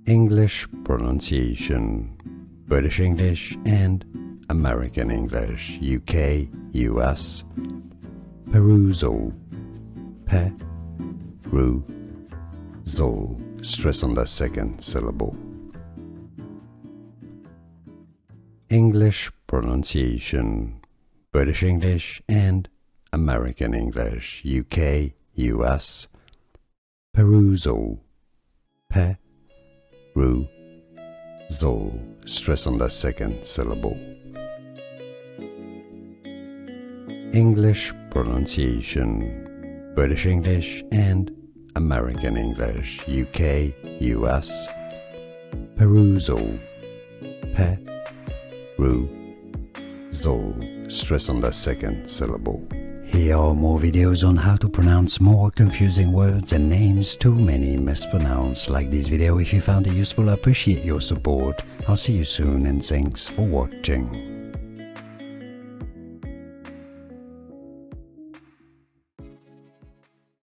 English pronunciation, British English and American English, UK, US. Perusal, pe-ru-zal, stress on the second syllable. English pronunciation, British English and American English, UK, US. Perusal, pe-ru-zal, stress on the second syllable. English pronunciation, British English and American English, UK, US. Perusal, pe-ru-zal, stress on the second syllable. Here are more videos on how to pronounce more confusing words and names too many mispronounced. Like this video if you found it useful. I appreciate your support. I'll see you soon and thanks for watching.